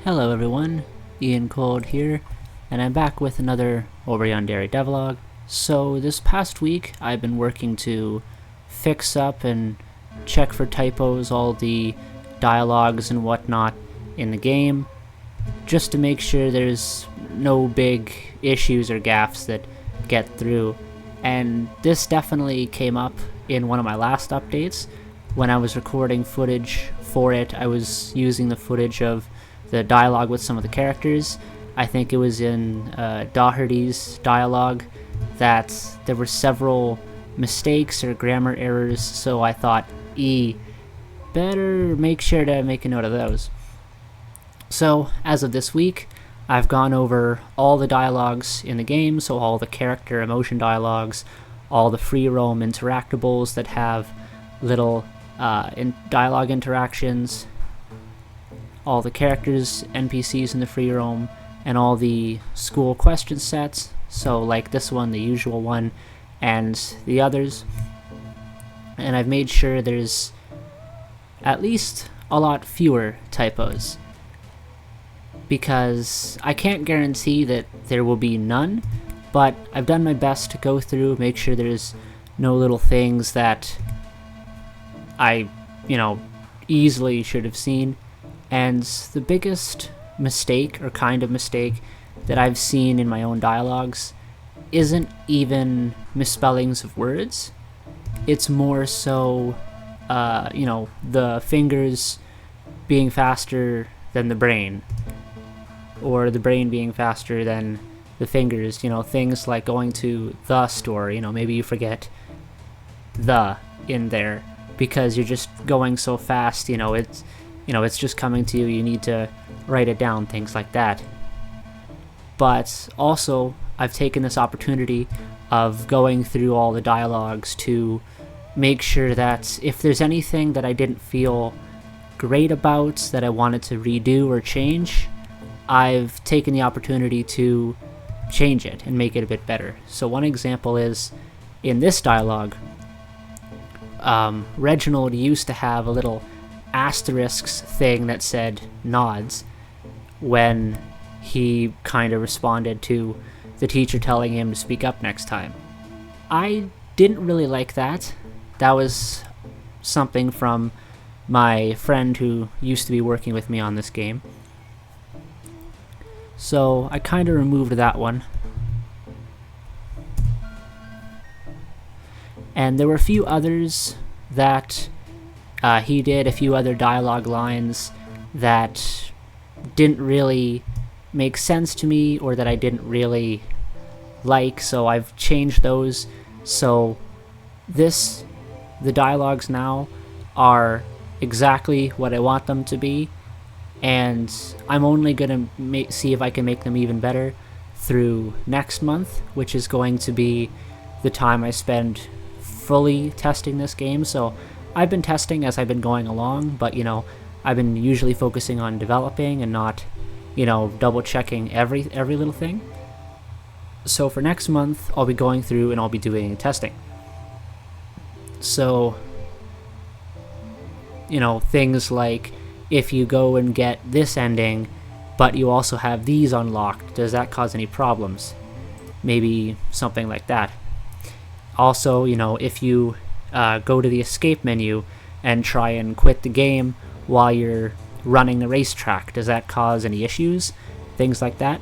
Hello everyone, Ian Cold here, and I'm back with another Over Yandere Devlog. So this past week I've been working to fix up and check for typos, all the dialogues and whatnot in the game, just to make sure there's no big issues or gaffes that get through. And this definitely came up in one of my last updates. When I was recording footage for it, I was using the footage of the dialogue with some of the characters. I think it was in Doherty's dialogue that there were several mistakes or grammar errors, so I thought, better make sure to make a note of those. So as of this week, I've gone over all the dialogues in the game, so all the character emotion dialogues, all the Freeroam interactables that have little dialogue interactions, all the characters, NPCs in the Freeroam, and all the school question sets, so like this one, the usual one, and the others. And I've made sure there's at least a lot fewer typos, because I can't guarantee that there will be none, but I've done my best to go through, make sure there's no little things that I, easily should have seen. And the biggest mistake, or kind of mistake, that I've seen in my own dialogues isn't even misspellings of words. It's more so, the fingers being faster than the brain, or the brain being faster than the fingers. Things like going to the store, maybe you forget the in there because you're just going so fast, it's just coming to you, you need to write it down, things like that. But also, I've taken this opportunity of going through all the dialogues to make sure that if there's anything that I didn't feel great about, that I wanted to redo or change, I've taken the opportunity to change it and make it a bit better. So one example is, in this dialogue, Reginald used to have a little asterisks thing that said nods when he kind of responded to the teacher telling him to speak up next time. I didn't really like that. That was something from my friend who used to be working with me on this game. So I kind of removed that one. And there were a few others that he did, a few other dialogue lines that didn't really make sense to me, or that I didn't really like, so I've changed those. So the dialogues now are exactly what I want them to be, and I'm only going to see if I can make them even better through next month, which is going to be the time I spend fully testing this game. So I've been testing as I've been going along, but I've been usually focusing on developing and not double checking every little thing. So for next month, I'll be going through and I'll be doing testing. So things like, if you go and get this ending but you also have these unlocked, does that cause any problems? Maybe something like that. Also, if you go to the escape menu and try and quit the game while you're running the racetrack, does that cause any issues? Things like that.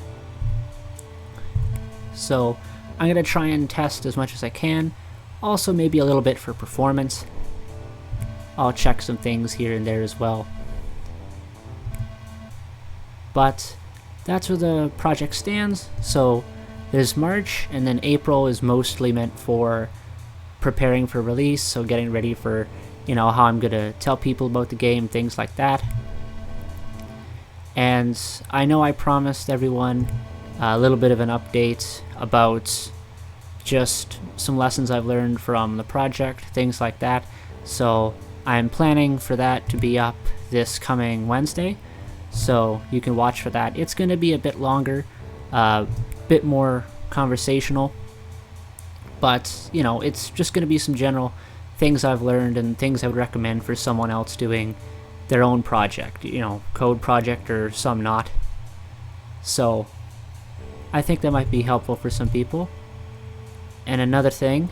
So I'm going to try and test as much as I can. Also maybe a little bit for performance. I'll check some things here and there as well. But that's where the project stands. So there's March, and then April is mostly meant for preparing for release, so getting ready for how I'm gonna tell people about the game, things like that. And I know I promised everyone a little bit of an update about just some lessons I've learned from the project, things like that. So I'm planning for that to be up this coming Wednesday, so you can watch for that. It's going to be a bit longer, bit more conversational, but it's just going to be some general things I've learned and things I would recommend for someone else doing their own project, code project, or some not. So I think that might be helpful for some people. And another thing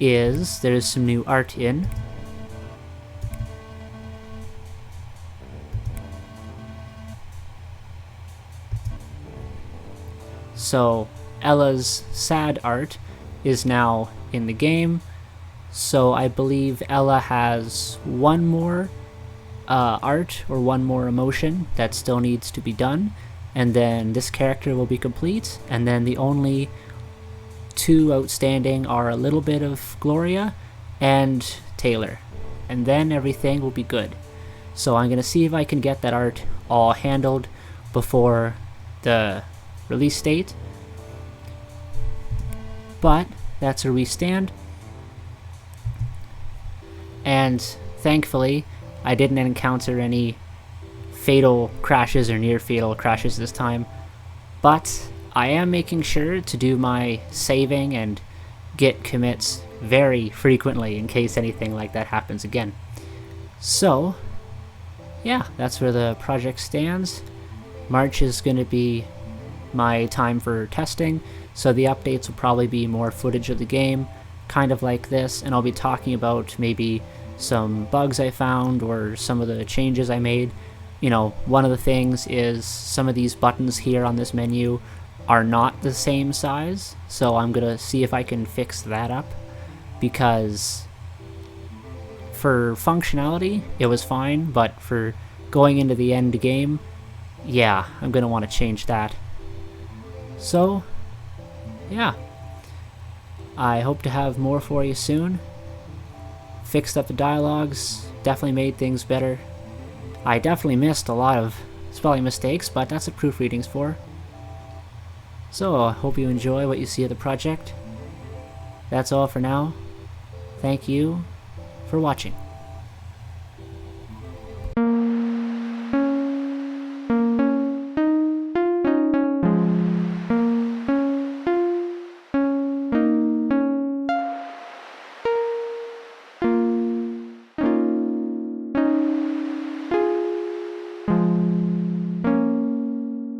is there's some new art in. So Ella's sad art is now in the game. So I believe Ella has one more art or one more emotion that still needs to be done, and then this character will be complete. And then the only two outstanding are a little bit of Gloria and Taylor, and then everything will be good. So I'm gonna see if I can get that art all handled before the release date, but that's where we stand. And thankfully I didn't encounter any fatal crashes or near fatal crashes this time, but I am making sure to do my saving and git commits very frequently in case anything like that happens again. So yeah, that's where the project stands. March is going to be my time for testing, so the updates will probably be more footage of the game, kind of like this, and I'll be talking about maybe some bugs I found or some of the changes I made. One of the things is some of these buttons here on this menu are not the same size, so I'm gonna see if I can fix that up, because for functionality it was fine, but for going into the end game, yeah, I'm gonna want to change that. So yeah, I hope to have more for you soon. Fixed up the dialogues, definitely made things better. I definitely missed a lot of spelling mistakes, but that's what proofreading's for. So I hope you enjoy what you see of the project. That's all for now. Thank you for watching.